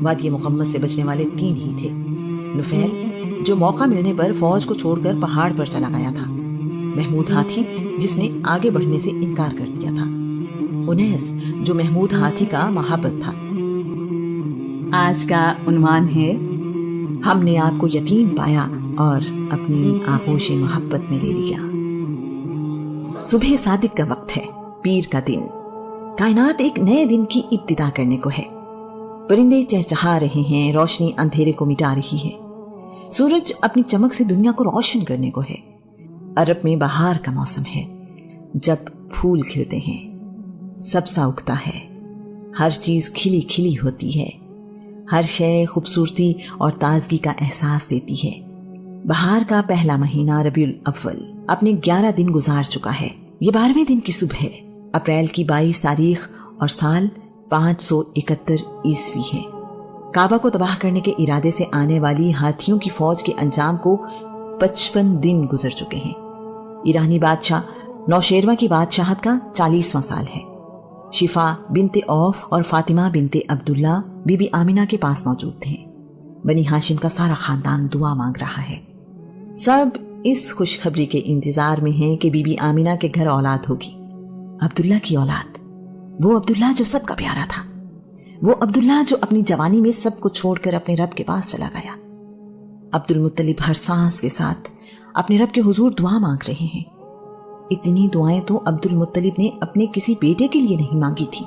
وادی مقمص سے بچنے والے 3 ہی تھے۔ نفیل جو موقع ملنے پر فوج کو چھوڑ کر پہاڑ پر چلا گیا تھا، محمود ہاتھی جس نے آگے بڑھنے سے انکار کر دیا تھا، انیس جو محمود ہاتھی کا محبت تھا۔ آج کا عنوان ہے ہم نے آپ کو یتیم پایا اور اپنی آغوش محبت میں لے لیا۔ صبح صادق کا وقت ہے، پیر کا دن۔ کائنات ایک نئے دن کی ابتدا کرنے کو ہے۔ پرندے چہچہا رہے ہیں، روشنی اندھیرے کو مٹا رہی ہے، سورج اپنی چمک سے دنیا کو روشن کرنے کو ہے۔ عرب میں بہار کا موسم ہے، جب پھول کھلتے ہیں، سبزہ اگتا ہے، ہر چیز کھلی کھلی ہوتی ہے، ہر شے خوبصورتی اور تازگی کا احساس دیتی ہے۔ بہار کا پہلا مہینہ ربیع الاول اپنے 11 دن گزار چکا ہے۔ یہ 12ویں دن کی صبح ہے، اپریل کی 22 تاریخ اور سال 571 عیسوی ہے۔ کعبہ کو تباہ کرنے کے ارادے سے آنے والی ہاتھیوں کی فوج کے انجام کو 55 دن گزر چکے ہیں۔ ایرانی بادشاہ نوشیروان کی بادشاہت کا 40واں سال ہے۔ شفا بنت عوف اور فاطمہ بنت عبداللہ بی بی آمینہ کے پاس موجود تھے۔ بنی ہاشم کا سارا خاندان دعا مانگ رہا ہے۔ سب اس خوشخبری کے انتظار میں ہیں کہ بی بی آمینہ کے گھر اولاد ہوگی، عبداللہ کی اولاد، وہ عبداللہ جو سب کا پیارا تھا، وہ عبداللہ جو اپنی جوانی میں سب کو چھوڑ کر اپنے رب کے پاس چلا گیا۔ عبد المطلب ہر سانس کے ساتھ اپنے رب کے حضور دعا مانگ رہے ہیں۔ اتنی دعائیں تو عبد المطلب نے اپنے کسی بیٹے کے لیے نہیں مانگی تھی۔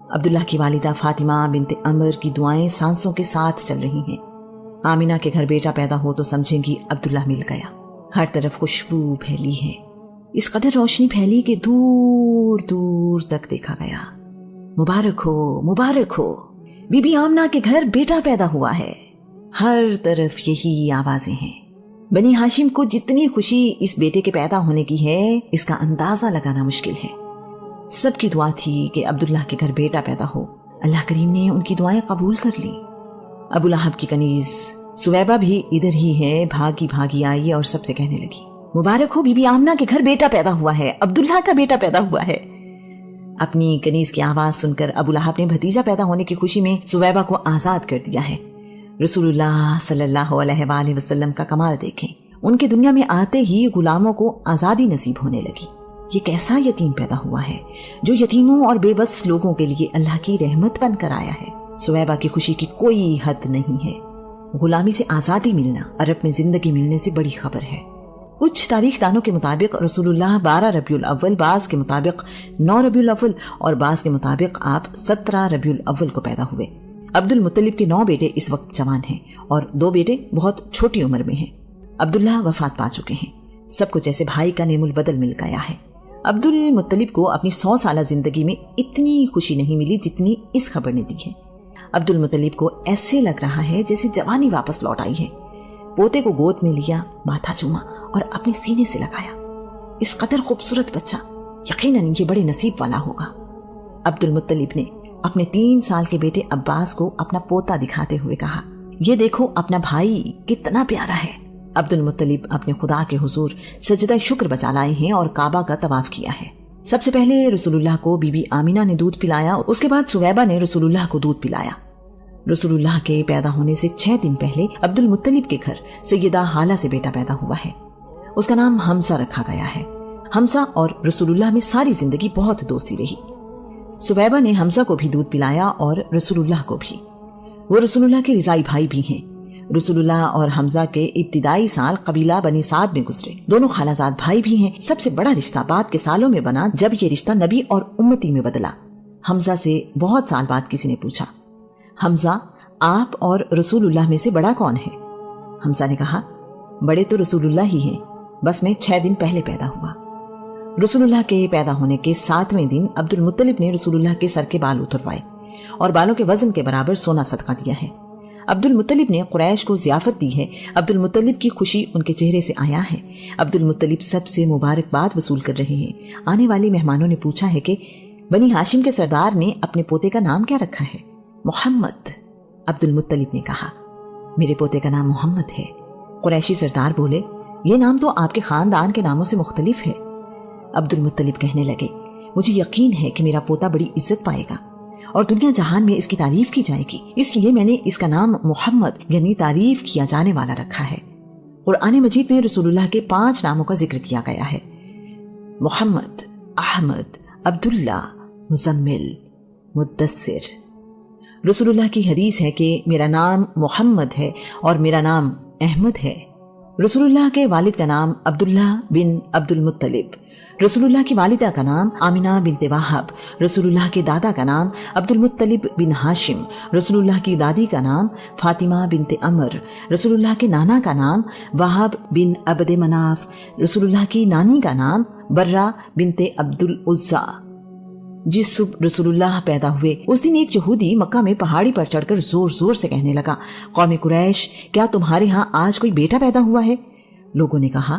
عبداللہ کی والدہ فاطمہ بنت عمر کی دعائیں سانسوں کے ساتھ چل رہی ہیں۔ آمینہ کے گھر بیٹا پیدا ہو تو سمجھیں گی عبداللہ مل گیا۔ ہر طرف خوشبو پھیلی ہے، اس قدر روشنی پھیلی کہ دور دور تک دیکھا گیا۔ مبارک ہو، مبارک ہو، بی بی آمنہ کے گھر بیٹا پیدا ہوا ہے۔ ہر طرف یہی آوازیں ہیں۔ بنی ہاشم کو جتنی خوشی اس بیٹے کے پیدا ہونے کی ہے، اس کا اندازہ لگانا مشکل ہے۔ سب کی دعا تھی کہ عبداللہ کے گھر بیٹا پیدا ہو۔ اللہ کریم نے ان کی دعائیں قبول کر لی۔ ابو لہب کی کنیز سویبہ بھی ادھر ہی ہے، بھاگی بھاگی آئی اور سب سے کہنے لگی، مبارک ہو، بی بی آمنہ کے گھر بیٹا پیدا ہوا ہے، عبداللہ کا بیٹا پیدا ہوا ہے۔ اپنی کنیز کی آواز سن کر ابو لہب نے بھتیجا پیدا ہونے کی خوشی میں سویبہ کو آزاد کر دیا ہے۔ رسول اللہ صلی اللہ علیہ وآلہ وسلم کا کمال دیکھیں، ان کے دنیا میں آتے ہی غلاموں کو آزادی نصیب ہونے لگی۔ یہ کیسا یتیم پیدا ہوا ہے جو یتیموں اور بے بس لوگوں کے لیے اللہ کی رحمت بن کر آیا ہے۔ سویبہ کی خوشی کی کوئی حد نہیں ہے۔ غلامی سے آزادی ملنا عرب میں زندگی ملنے سے بڑی خبر ہے۔ کچھ تاریخ دانوں کے مطابق رسول اللہ 12 ربیع الاول، بعض کے مطابق 9 ربیع الاول اور بعض کے مطابق آپ 17 ربیع الاول کو پیدا ہوئے۔ عبد المطلب کے 9 بیٹے اس وقت جوان ہیں اور 2 بیٹے بہت چھوٹی عمر میں ہیں۔ عبداللہ وفات پا چکے ہیں۔ سب کو جیسے بھائی کا نعم البدل مل گیا ہے۔ عبد المطلب کو اپنی 100 سالہ زندگی میں اتنی خوشی نہیں ملی جتنی اس خبر نے دی ہے۔ عبد المطلب کو ایسے لگ رہا ہے جیسے جوانی واپس لوٹ آئی ہے۔ پوتے کو گود میں لیا، ماتھا چوما اور اپنے سینے سے لگایا۔ اس قدر خوبصورت بچہ، یقیناً یہ بڑے نصیب والا ہوگا۔ عبد المطلب نے اپنے 3 سال کے بیٹے عباس کو اپنا پوتا دکھاتے ہوئے کہا، یہ دیکھو اپنا بھائی کتنا پیارا ہے۔ عبد المطلب اپنے خدا کے حضور سجدہ شکر بجا لائے ہیں اور کعبہ کا طواف کیا ہے۔ سب سے پہلے رسول اللہ کو بی بی آمینہ نے دودھ پلایا، اس کے بعد سویبہ نے رسول اللہ کو دودھ پلایا۔ رسول اللہ کے پیدا ہونے سے 6 دن پہلے عبد المطلب کے گھر سیدہ حالہ سے بیٹا پیدا ہوا ہے۔ اس کا نام حمزہ رکھا گیا ہے۔ حمزہ اور رسول اللہ میں ساری زندگی بہت دوستی رہی۔ سویبہ نے حمزہ کو بھی دودھ پلایا اور رسول اللہ کو بھی۔ وہ رسول اللہ کے رضائی بھائی بھی ہیں۔ رسول اللہ اور حمزہ کے ابتدائی سال قبیلہ بنی سعد میں گزرے۔ دونوں خالہ زاد بھائی بھی ہیں۔ سب سے بڑا رشتہ بعد کے سالوں میں بنا جب یہ رشتہ نبی اور امتی میں بدلا۔ حمزہ سے بہت سال بعد کسی نے پوچھا، حمزہ آپ اور رسول اللہ میں سے بڑا کون ہے؟ حمزہ نے کہا، بڑے تو رسول اللہ ہی ہیں، بس میں 6 دن پہلے پیدا ہوا۔ رسول اللہ کے پیدا ہونے کے 7ویں دن عبد المطلب نے رسول اللہ کے سر کے بال اتروائے اور بالوں کے وزن کے برابر سونا صدقہ دیا ہے۔ عبد المطلب نے قریش کو ضیافت دی ہے۔ عبد المطلب کی خوشی ان کے چہرے سے آیا ہے۔ عبد المطلب سب سے مبارکباد وصول کر رہے ہیں۔ آنے والے مہمانوں نے پوچھا ہے کہ بنی ہاشم کے سردار نے اپنے پوتے کا نام کیا رکھا ہے؟ محمد۔ عبد المطلب نے کہا، میرے پوتے کا نام محمد ہے۔ قریشی سردار بولے، یہ نام تو آپ کے خاندان کے ناموں سے مختلف ہے۔ عبد المطلب کہنے لگے، مجھے یقین ہے کہ میرا پوتا بڑی عزت پائے گا۔ اور دنیا جہان میں اس کی تعریف کی جائے گی، اس لیے میں نے اس کا نام محمد یعنی تعریف کیا جانے والا رکھا ہے۔ قرآن مجید میں رسول اللہ کے 5 ناموں کا ذکر کیا گیا ہے: محمد، احمد، عبداللہ، مزمل، مدثر۔ رسول اللہ کی حدیث ہے کہ میرا نام محمد ہے اور میرا نام احمد ہے۔ رسول اللہ کے والد کا نام عبداللہ بن عبد المطلب، رسول اللہ کی والدہ کا نام آمنہ بنت وہب، رسول اللہ کے دادا کا نام عبد المطلب بن ہاشم، رسول اللہ کی دادی کا نام فاطمہ بنت عمر، رسول اللہ کے نانا کا نام وہب بن عبد مناف، رسول اللہ کی نانی کا نام برہ بنت عبد العزیٰ۔ جس صبح رسول اللہ پیدا ہوئے اس دن ایک یہودی مکہ میں پہاڑی پر چڑھ کر زور زور سے کہنے لگا: قوم قریش، کیا تمہارے ہاں آج کوئی بیٹا پیدا ہوا ہے؟ لوگوں نے کہا: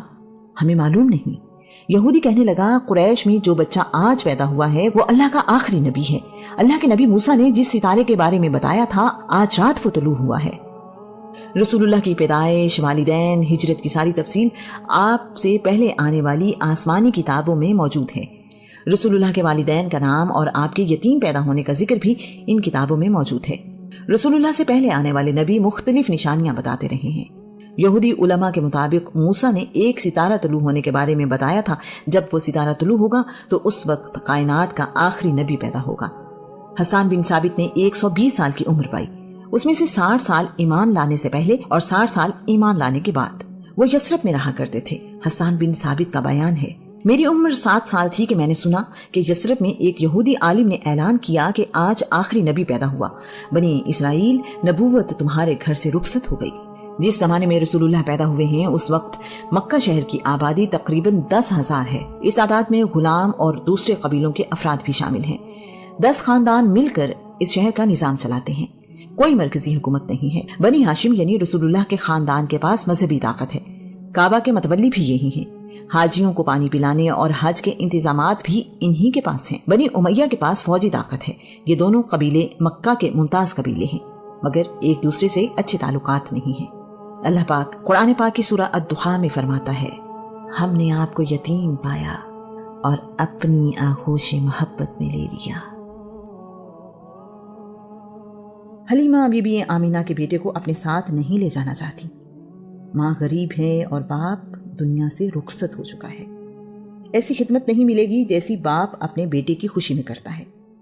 ہمیں معلوم نہیں۔ یہودی کہنے لگا: قریش میں جو بچہ آج پیدا ہوا ہے وہ اللہ کا آخری نبی ہے۔ اللہ کے نبی موسیٰ نے جس ستارے کے بارے میں بتایا تھا آج رات وہ طلوع ہوا ہے۔ رسول اللہ کی پیدائش، والدین، ہجرت کی ساری تفصیل آپ سے پہلے آنے والی آسمانی کتابوں میں موجود ہے۔ رسول اللہ کے والدین کا نام اور آپ کے یتیم پیدا ہونے کا ذکر بھی ان کتابوں میں موجود ہے۔ رسول اللہ سے پہلے آنے والے نبی مختلف نشانیاں بتاتے رہے ہیں۔ یہودی علماء کے مطابق موسیٰ نے ایک ستارہ طلوع ہونے کے بارے میں بتایا تھا، جب وہ ستارہ طلوع ہوگا تو اس وقت کائنات کا آخری نبی پیدا ہوگا۔ حسان بن ثابت نے 120 سال کی عمر پائی، اس میں سے 60 سال ایمان لانے سے پہلے اور 60 سال ایمان لانے کے بعد۔ وہ یثرب میں رہا کرتے تھے۔ حسان بن ثابت کا بیان ہے: میری عمر 7 سال تھی کہ میں نے سنا کہ یثرب میں ایک یہودی عالم نے اعلان کیا کہ آج آخری نبی پیدا ہوا، بنی اسرائیل، نبوت تمہارے گھر سے رخصت ہو گئی۔ جس زمانے میں رسول اللہ پیدا ہوئے ہیں اس وقت مکہ شہر کی آبادی تقریباً 10,000 ہے۔ اس تعداد میں غلام اور دوسرے قبیلوں کے افراد بھی شامل ہیں۔ 10 خاندان مل کر اس شہر کا نظام چلاتے ہیں۔ کوئی مرکزی حکومت نہیں ہے۔ بنی ہاشم یعنی رسول اللہ کے خاندان کے پاس مذہبی طاقت ہے۔ کعبہ کے متولی بھی یہی ہیں۔ حاجیوں کو پانی پلانے اور حج کے انتظامات بھی انہی کے پاس ہیں۔ بنی امیہ کے پاس فوجی طاقت ہے۔ یہ دونوں قبیلے مکہ کے ممتاز قبیلے ہیں، مگر ایک دوسرے سے اچھے تعلقات نہیں ہیں۔ اللہ پاک قرآن پاک کی سورہ الدخان میں فرماتا ہے: ہم نے آپ کو یتیم پایا اور اپنی آغوش محبت میں لے لیا۔ حلیمہ بی بی آمینہ کے بیٹے کو اپنے ساتھ نہیں لے جانا چاہتی۔ ماں غریب ہے اور باپ دنیا سے رخصت ہو چکا ہے۔ ایسی خدمت نہیں ملے گی جیسی باپ اپنے بیٹے کی خوشی میں کرتا ہے۔